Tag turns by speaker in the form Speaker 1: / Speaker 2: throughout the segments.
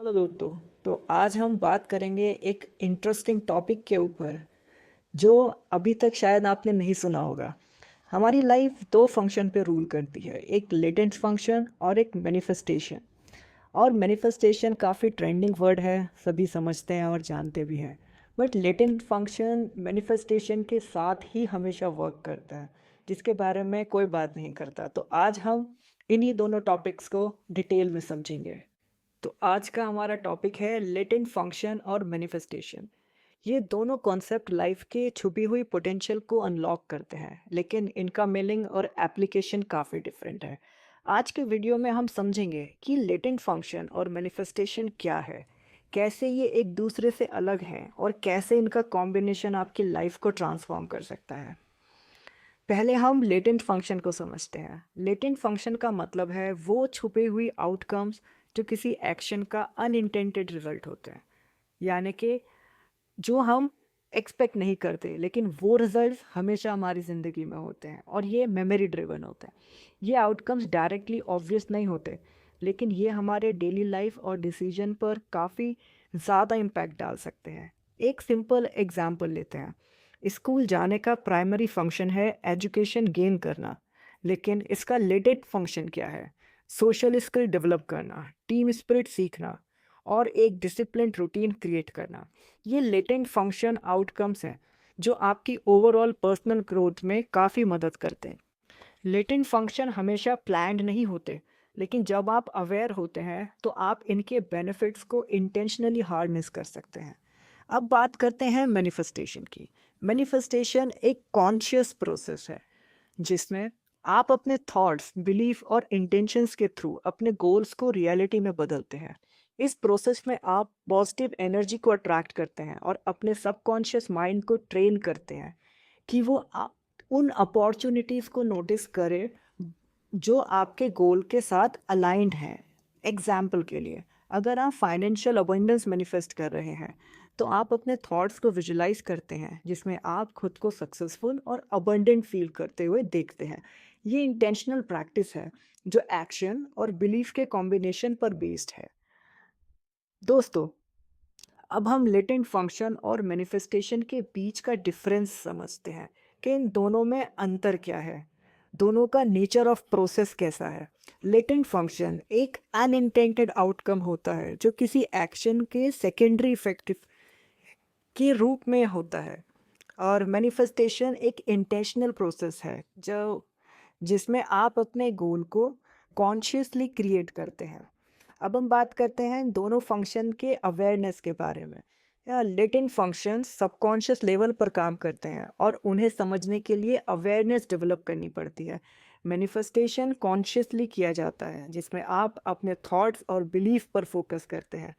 Speaker 1: Hello दोस्तों। तो आज हम बात करेंगे एक इंटरेस्टिंग टॉपिक के ऊपर जो अभी तक शायद आपने नहीं सुना होगा। हमारी लाइफ दो फंक्शन पे रूल करती है, एक लेटेंट फंक्शन और एक मैनिफेस्टेशन। और मैनिफेस्टेशन काफ़ी ट्रेंडिंग वर्ड है, सभी समझते हैं और जानते भी हैं। बट लेटेंट फंक्शन मैनिफेस्टेशन के साथ ही हमेशा वर्क करता है, जिसके बारे में कोई बात नहीं करता। तो आज हम इन्हीं दोनों टॉपिक्स को डिटेल में समझेंगे। तो आज का हमारा टॉपिक है लेटेंट फंक्शन और मैनिफेस्टेशन। ये दोनों कॉन्सेप्ट लाइफ के छुपी हुई पोटेंशियल को अनलॉक करते हैं, लेकिन इनका मीनिंग और एप्लीकेशन काफ़ी डिफरेंट है। आज के वीडियो में हम समझेंगे कि लेटेंट फंक्शन और मैनिफेस्टेशन क्या है, कैसे ये एक दूसरे से अलग हैं और कैसे इनका कॉम्बिनेशन आपकी लाइफ को ट्रांसफॉर्म कर सकता है। पहले हम लेटेंट फंक्शन को समझते हैं। लेटेंट फंक्शन का मतलब है वो छुपी हुई आउटकम्स जो किसी एक्शन का अनइंटेंटेड रिजल्ट होते हैं, यानी कि जो हम एक्सपेक्ट नहीं करते लेकिन वो रिजल्ट्स हमेशा हमारी ज़िंदगी में होते हैं और ये मेमोरी ड्रिवन होते हैं। ये आउटकम्स डायरेक्टली ऑब्वियस नहीं होते, लेकिन ये हमारे डेली लाइफ और डिसीजन पर काफ़ी ज़्यादा इम्पैक्ट डाल सकते हैं। एक सिंपल एग्जांपल लेते हैं। स्कूल जाने का प्राइमरी फंक्शन है एजुकेशन गेन करना, लेकिन इसका लेटेंट फंक्शन क्या है? सोशल स्किल डेवलप करना, टीम स्पिरिट सीखना और एक डिसिप्लिन रूटीन क्रिएट करना। ये लेटेंट फंक्शन आउटकम्स हैं जो आपकी ओवरऑल पर्सनल ग्रोथ में काफ़ी मदद करते हैं। लेटेंट फंक्शन हमेशा प्लान्ड नहीं होते, लेकिन जब आप अवेयर होते हैं तो आप इनके बेनिफिट्स को इंटेंशनली हार्नेस कर सकते हैं। अब बात करते हैं मैनिफेस्टेशन की। मैनिफेस्टेशन एक कॉन्शियस प्रोसेस है जिसमें आप अपने थॉट्स, बिलीफ और इंटेंशंस के थ्रू अपने गोल्स को रियलिटी में बदलते हैं। इस प्रोसेस में आप पॉजिटिव एनर्जी को अट्रैक्ट करते हैं और अपने सबकॉन्शियस माइंड को ट्रेन करते हैं कि वो उन अपॉर्चुनिटीज़ को नोटिस करे जो आपके गोल के साथ अलाइंड हैं। एग्जाम्पल के लिए, अगर आप फाइनेंशियल अबंडेंस मैनिफेस्ट कर रहे हैं तो आप अपने थॉट्स को विजुलाइज करते हैं जिसमें आप खुद को सक्सेसफुल और अबंडेंट फील करते हुए देखते हैं। ये इंटेंशनल प्रैक्टिस है जो एक्शन और बिलीफ के कॉम्बिनेशन पर बेस्ड है। दोस्तों, अब हम लेटेंट फंक्शन और मैनिफेस्टेशन के बीच का डिफरेंस समझते हैं कि इन दोनों में अंतर क्या है, दोनों का नेचर ऑफ प्रोसेस कैसा है। लेटेंट फंक्शन एक अनइंटेंटेड आउटकम होता है जो किसी एक्शन के सेकेंडरी इफेक्टिव के रूप में होता है, और मैनिफेस्टेशन एक इंटेंशनल प्रोसेस है जो जिसमें आप अपने गोल को कॉन्शियसली क्रिएट करते हैं। अब हम बात करते हैं दोनों फंक्शन के अवेयरनेस के बारे में। या लेटेंट फंक्शन सबकॉन्शियस लेवल पर काम करते हैं और उन्हें समझने के लिए अवेयरनेस डेवलप करनी पड़ती है। मैनिफेस्टेशन कॉन्शियसली किया जाता है जिसमें आप अपने थॉट्स और बिलीफ पर फोकस करते हैं।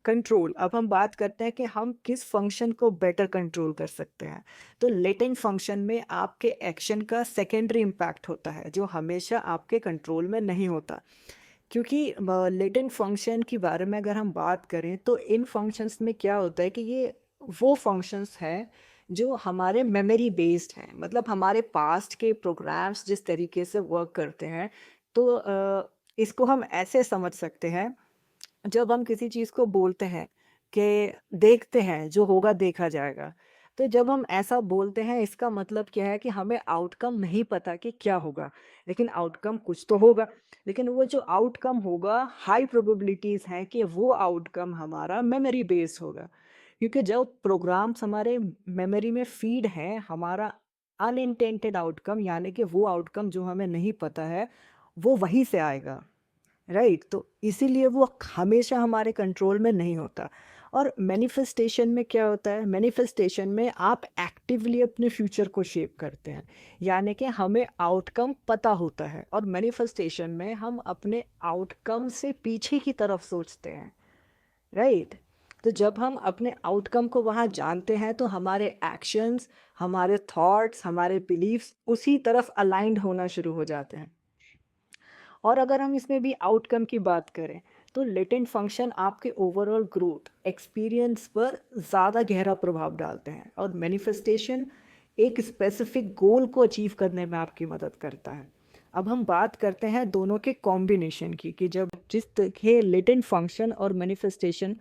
Speaker 1: कंट्रोल, अब हम बात करते हैं कि हम किस फंक्शन को बेटर कंट्रोल कर सकते हैं। तो लेटेंट फंक्शन में आपके एक्शन का सेकेंडरी इम्पैक्ट होता है जो हमेशा आपके कंट्रोल में नहीं होता, क्योंकि लेटेंट फंक्शन के बारे में अगर हम बात करें तो इन फंक्शंस में क्या होता है कि ये वो फंक्शंस हैं जो हमारे मेमोरी बेस्ड हैं, मतलब हमारे पास्ट के प्रोग्राम्स जिस तरीके से वर्क करते हैं। तो इसको हम ऐसे समझ सकते हैं, जब हम किसी चीज़ को बोलते हैं कि देखते हैं जो होगा देखा जाएगा, तो जब हम ऐसा बोलते हैं इसका मतलब क्या है कि हमें आउटकम नहीं पता कि क्या होगा, लेकिन आउटकम कुछ तो होगा। लेकिन वो जो आउटकम होगा, हाई प्रोबेबिलिटीज़ हैं कि वो आउटकम हमारा मेमोरी बेस्ड होगा, क्योंकि जब प्रोग्राम्स हमारे मेमोरी में फीड हैं, हमारा अनइंटेंटेड आउटकम यानी कि वो आउटकम जो हमें नहीं पता है, वो वहीं से आएगा। राइट, तो इसीलिए वो हमेशा हमारे कंट्रोल में नहीं होता। और मैनिफेस्टेशन में क्या होता है? मैनिफेस्टेशन में आप एक्टिवली अपने फ्यूचर को शेप करते हैं, यानी कि हमें आउटकम पता होता है, और मैनिफेस्टेशन में हम अपने आउटकम से पीछे की तरफ सोचते हैं। राइट, तो जब हम अपने आउटकम को वहाँ जानते हैं तो हमारे एक्शंस, हमारे थॉट्स, हमारे बिलीव्स उसी तरफ अलाइंड होना शुरू हो जाते हैं। और अगर हम इसमें भी आउटकम की बात करें तो लेटेंट फंक्शन आपके ओवरऑल ग्रोथ एक्सपीरियंस पर ज़्यादा गहरा प्रभाव डालते हैं, और मैनिफेस्टेशन एक स्पेसिफिक गोल को अचीव करने में आपकी मदद करता है। अब हम बात करते हैं दोनों के कॉम्बिनेशन की, कि जब जिस तरह लेटेंट फंक्शन और मैनिफेस्टेशन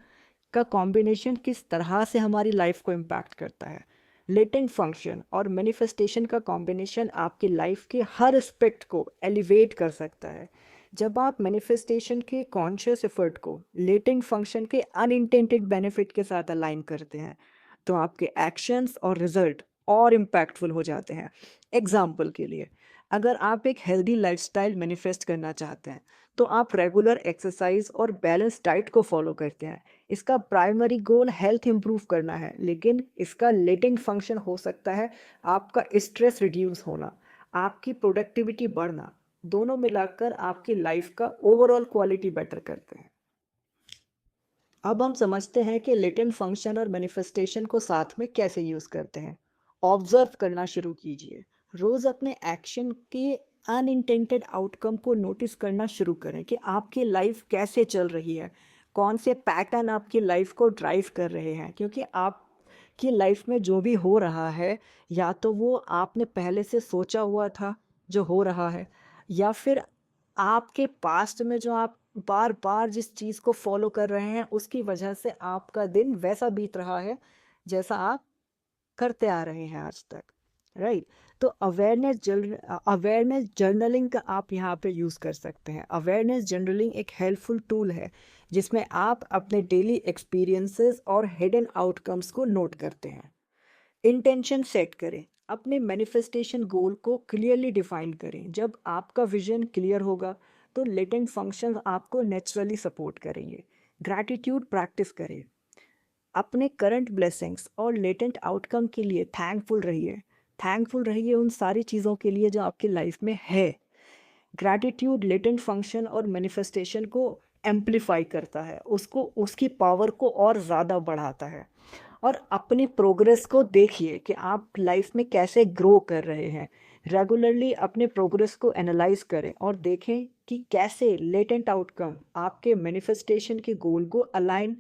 Speaker 1: का कॉम्बिनेशन किस तरह से हमारी लाइफ को इम्पैक्ट करता है। लेटेंट फंक्शन और मैनिफेस्टेशन का कॉम्बिनेशन आपकी लाइफ के हर एस्पेक्ट को एलिवेट कर सकता है। जब आप मैनिफेस्टेशन के कॉन्शियस एफर्ट को लेटेंट फंक्शन के अनइंटेंडेड बेनिफिट के साथ अलाइन करते हैं, तो आपके एक्शंस और रिजल्ट और इम्पैक्टफुल हो जाते हैं। एग्जाम्पल के लिए, अगर आप एक हेल्दी लाइफस्टाइल मैनिफेस्ट करना चाहते हैं, तो आप रेगुलर एक्सरसाइज और बैलेंस डाइट को फॉलो करते हैं। इसका प्राइमरी गोल हेल्थ इंप्रूव करना है, लेकिन इसका लेटेंट फंक्शन हो सकता है आपका स्ट्रेस रिड्यूस होना, आपकी प्रोडक्टिविटी बढ़ना। दोनों मिलाकर आपकी लाइफ का ओवरऑल क्वालिटी बेटर करते हैं। अब हम समझते हैं कि लेटेंट फंक्शन और मैनिफेस्टेशन को साथ में कैसे यूज़ करते हैं। ऑब्जर्व करना शुरू कीजिए। रोज़ अपने एक्शन के अनइंटेंडेड आउटकम को नोटिस करना शुरू करें कि आपकी लाइफ कैसे चल रही है, कौन से पैटर्न आपकी लाइफ को ड्राइव कर रहे हैं। क्योंकि आपकी लाइफ में जो भी हो रहा है, या तो वो आपने पहले से सोचा हुआ था जो हो रहा है, या फिर आपके पास्ट में जो आप बार बार जिस चीज़ को फॉलो कर रहे हैं उसकी वजह से आपका दिन वैसा बीत रहा है जैसा आप करते आ रहे हैं आज तक। राइट। तो अवेयरनेस जर्नलिंग का आप यहाँ पे यूज़ कर सकते हैं। अवेयरनेस जर्नलिंग एक हेल्पफुल टूल है जिसमें आप अपने डेली एक्सपीरियंसेस और हिडन आउटकम्स को नोट करते हैं। इंटेंशन सेट करें। अपने मैनिफेस्टेशन गोल को क्लियरली डिफाइन करें। जब आपका विजन क्लियर होगा तो लेटेंट फंक्शंस आपको नेचुरली सपोर्ट करेंगे। ग्रैटिट्यूड प्रैक्टिस करें। अपने करंट ब्लेसिंग्स और लेटेंट आउटकम के लिए थैंकफुल रहिए। थैंकफुल रहिए उन सारी चीज़ों के लिए जो आपकी लाइफ में है। ग्रैटिट्यूड लेटेंट फंक्शन और मैनिफेस्टेशन को एम्पलीफाई करता है, उसको उसकी पावर को और ज़्यादा बढ़ाता है। और अपनी प्रोग्रेस को देखिए कि आप लाइफ में कैसे ग्रो कर रहे हैं। रेगुलरली अपने प्रोग्रेस को एनालाइज करें और देखें कि कैसे लेटेंट आउटकम आपके मैनिफेस्टेशन के गोल को अलाइन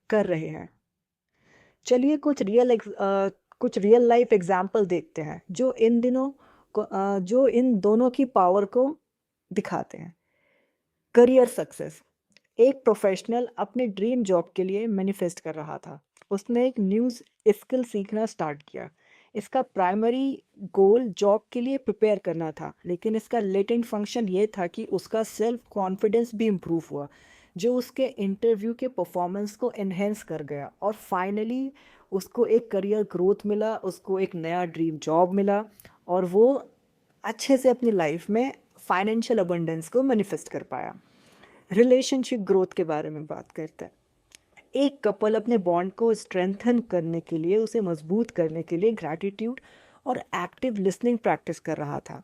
Speaker 1: कर रहे हैं। चलिए कुछ रियल लाइफ एग्जाम्पल देखते हैं जो इन दोनों की पावर को दिखाते हैं। Career success. एक प्रोफेशनल अपने ड्रीम जॉब के लिए मैनिफेस्ट कर रहा था। उसने एक न्यूज़ स्किल सीखना स्टार्ट किया। इसका प्राइमरी गोल जॉब के लिए प्रिपेयर करना था, लेकिन इसका लेटेंट फंक्शन ये था कि उसका सेल्फ कॉन्फिडेंस भी इम्प्रूव हुआ, जो उसके इंटरव्यू के परफॉर्मेंस को एनहेंस कर गया। और फाइनली उसको एक करियर ग्रोथ मिला, उसको एक नया ड्रीम जॉब मिला, और वो अच्छे से अपनी लाइफ में फाइनेंशियल अबंडेंस को मैनिफेस्ट कर पाया। रिलेशनशिप ग्रोथ के बारे में बात करते हैं। एक कपल अपने बॉन्ड को स्ट्रेंथन करने के लिए, उसे मजबूत करने के लिए ग्रैटिट्यूड और एक्टिव लिसनिंग प्रैक्टिस कर रहा था।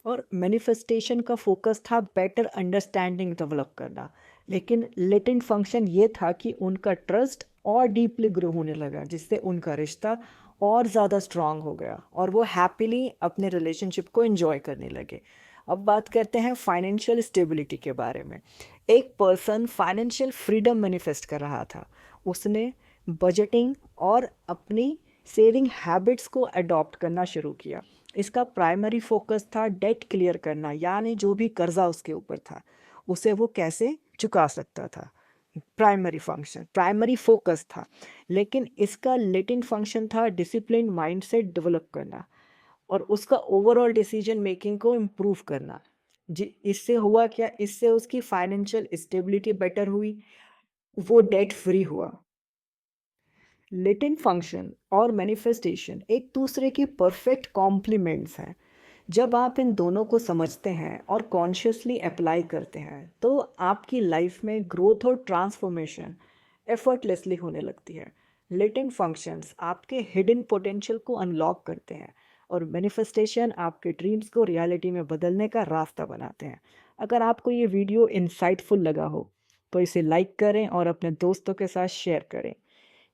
Speaker 1: और मैनिफेस्टेशन का फोकस था बेटर अंडरस्टैंडिंग डेवलप करना, लेकिन लेटेंट फंक्शन ये था कि उनका ट्रस्ट और डीपली ग्रो होने लगा, जिससे उनका रिश्ता और ज़्यादा स्ट्रांग हो गया और वो हैप्पीली अपने रिलेशनशिप को एंजॉय करने लगे। अब बात करते हैं फाइनेंशियल स्टेबिलिटी के बारे में। एक पर्सन फाइनेंशियल फ्रीडम मैनिफेस्ट कर रहा था। उसने बजटिंग और अपनी सेविंग हैबिट्स को अडॉप्ट करना शुरू किया। इसका प्राइमरी फोकस था डेट क्लियर करना, यानी जो भी कर्जा उसके ऊपर था उसे वो कैसे चुका सकता था। प्राइमरी फोकस था। लेकिन इसका लेटेंट फंक्शन था डिसिप्लिन माइंडसेट डेवलप करना और उसका ओवरऑल डिसीजन मेकिंग को इम्प्रूव करना। जी, इससे हुआ क्या, इससे उसकी फाइनेंशियल स्टेबिलिटी बेटर हुई, वो डेट फ्री हुआ। लेटेंट फंक्शन और मैनिफेस्टेशन एक दूसरे की परफेक्ट कॉम्प्लीमेंट्स हैं। जब आप इन दोनों को समझते हैं और कॉन्शियसली अप्लाई करते हैं, तो आपकी लाइफ में ग्रोथ और ट्रांसफॉर्मेशन एफर्टलेसली होने लगती है। लेटेंट फंक्शंस आपके हिडन पोटेंशियल को अनलॉक करते हैं और मैनिफेस्टेशन आपके ड्रीम्स को रियलिटी में बदलने का रास्ता बनाते हैं। अगर आपको ये वीडियो इंसाइटफुल लगा हो तो इसे लाइक करें और अपने दोस्तों के साथ शेयर करें।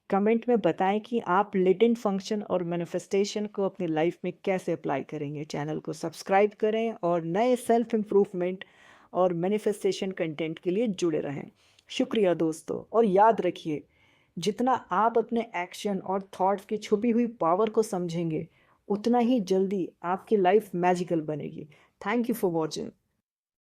Speaker 1: कमेंट में बताएं कि आप लेटेंट फंक्शन और मैनिफेस्टेशन को अपनी लाइफ में कैसे अप्लाई करेंगे। चैनल को सब्सक्राइब करें और नए सेल्फ इम्प्रूवमेंट और मैनिफेस्टेशन कंटेंट के लिए जुड़े रहें। शुक्रिया दोस्तों, और याद रखिए, जितना आप अपने एक्शन और थॉट्स की छुपी हुई पावर को समझेंगे, उतना ही जल्दी आपकी लाइफ मैजिकल बनेगी। Thank you for watching.